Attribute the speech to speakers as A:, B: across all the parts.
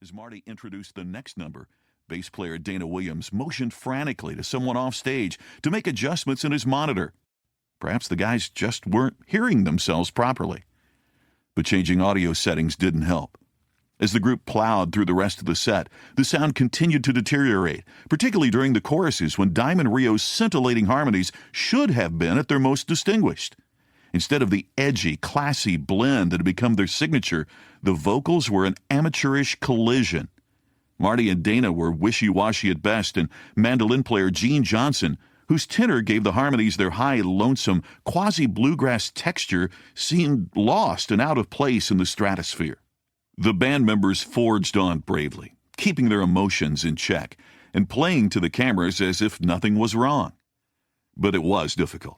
A: As Marty introduced the next number, bass player Dana Williams motioned frantically to someone off stage to make adjustments in his monitor. Perhaps the guys just weren't hearing themselves properly. But changing audio settings didn't help. As the group plowed through the rest of the set, the sound continued to deteriorate, particularly during the choruses when Diamond Rio's scintillating harmonies should have been at their most distinguished. Instead of the edgy, classy blend that had become their signature, the vocals were an amateurish collision. Marty and Dana were wishy-washy at best, and mandolin player Gene Johnson, whose tenor gave the harmonies their high, lonesome, quasi-bluegrass texture, seemed lost and out of place in the stratosphere. The band members forged on bravely, keeping their emotions in check and playing to the cameras as if nothing was wrong. But it was difficult.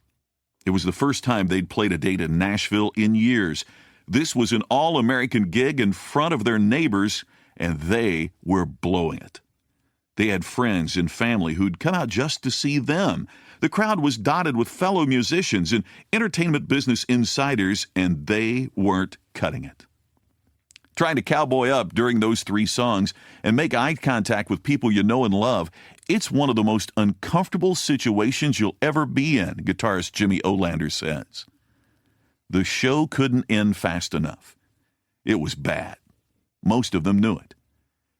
A: It was the first time they'd played a date in Nashville in years. This was an all-American gig in front of their neighbors, and they were blowing it. They had friends and family who'd come out just to see them. The crowd was dotted with fellow musicians and entertainment business insiders, and they weren't cutting it. Trying to cowboy up during those 3 songs and make eye contact with people you know and love, it's one of the most uncomfortable situations you'll ever be in, guitarist Jimmy Olander says. The show couldn't end fast enough. It was bad. Most of them knew it.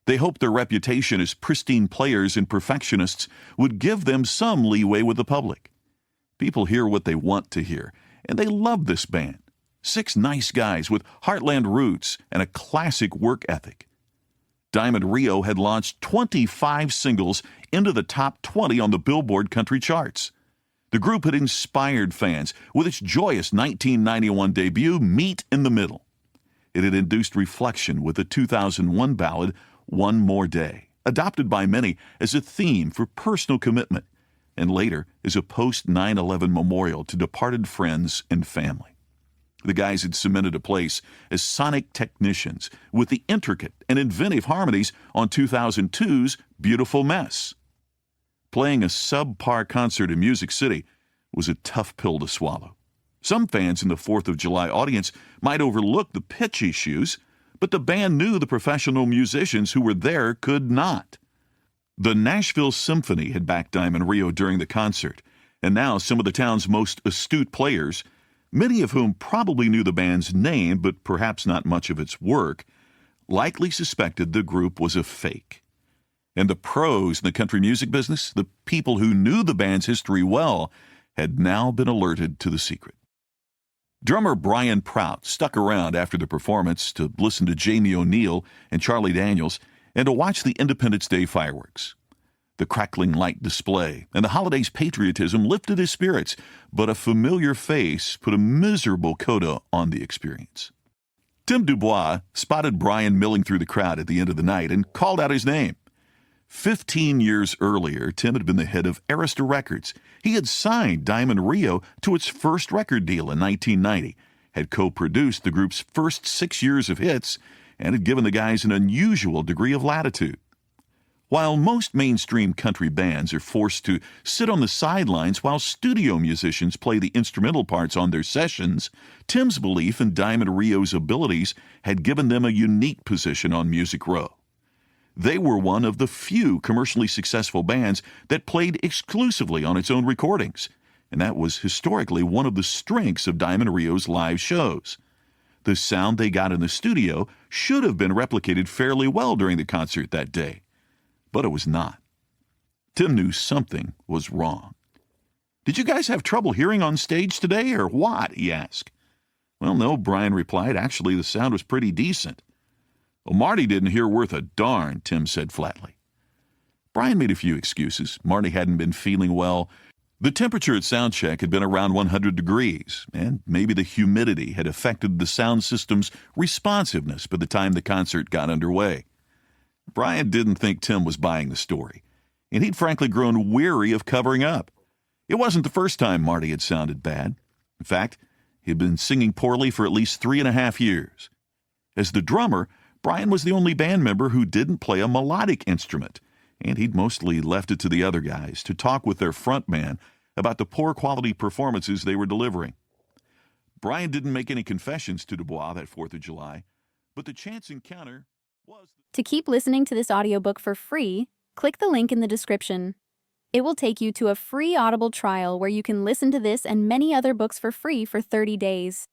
A: They hoped their reputation as pristine players and perfectionists would give them some leeway with the public. People hear what they want to hear, and they love this band. 6 nice guys with heartland roots and a classic work ethic. Diamond Rio had launched 25 singles into the top 20 on the Billboard country charts. The group had inspired fans with its joyous 1991 debut, Meet in the Middle. It had induced reflection with the 2001 ballad, One More Day, adopted by many as a theme for personal commitment, and later as a post-9/11 memorial to departed friends and family. The guys had cemented a place as sonic technicians with the intricate and inventive harmonies on 2002's Beautiful Mess. Playing a subpar concert in Music City was a tough pill to swallow. Some fans in the 4th of July audience might overlook the pitch issues, but the band knew the professional musicians who were there could not. The Nashville Symphony had backed Diamond Rio during the concert, and now some of the town's most astute players, many of whom probably knew the band's name but perhaps not much of its work, likely suspected the group was a fake. And the pros in the country music business, the people who knew the band's history well, had now been alerted to the secret. Drummer Brian Prout stuck around after the performance to listen to Jamie O'Neill and Charlie Daniels and to watch the Independence Day fireworks. The crackling light display and the holiday's patriotism lifted his spirits, but a familiar face put a miserable coda on the experience. Tim Dubois spotted Brian milling through the crowd at the end of the night and called out his name. 15 years earlier, Tim had been the head of Arista Records. He had signed Diamond Rio to its first record deal in 1990, had co-produced the group's first 6 years of hits, and had given the guys an unusual degree of latitude. While most mainstream country bands are forced to sit on the sidelines while studio musicians play the instrumental parts on their sessions, Tim's belief in Diamond Rio's abilities had given them a unique position on Music Row. They were one of the few commercially successful bands that played exclusively on its own recordings, and that was historically one of the strengths of Diamond Rio's live shows. The sound they got in the studio should have been replicated fairly well during the concert that day. But it was not. Tim knew something was wrong. "Did you guys have trouble hearing on stage today, or what?" he asked. "Well, no," Brian replied. "Actually, the sound was pretty decent." "Well, Marty didn't hear worth a darn," Tim said flatly. Brian made a few excuses. Marty hadn't been feeling well. The temperature at soundcheck had been around 100 degrees, and maybe the humidity had affected the sound system's responsiveness by the time the concert got underway. Brian didn't think Tim was buying the story, and he'd frankly grown weary of covering up. It wasn't the first time Marty had sounded bad. In fact, he'd been singing poorly for at least 3.5 years. As the drummer, Brian was the only band member who didn't play a melodic instrument, and he'd mostly left it to the other guys to talk with their front man about the poor quality performances they were delivering. Brian didn't make any confessions to Dubois that 4th of July, but the chance encounter
B: To keep listening to this audiobook for free, click the link in the description. It will take you to a free Audible trial where you can listen to this and many other books for free for 30 days.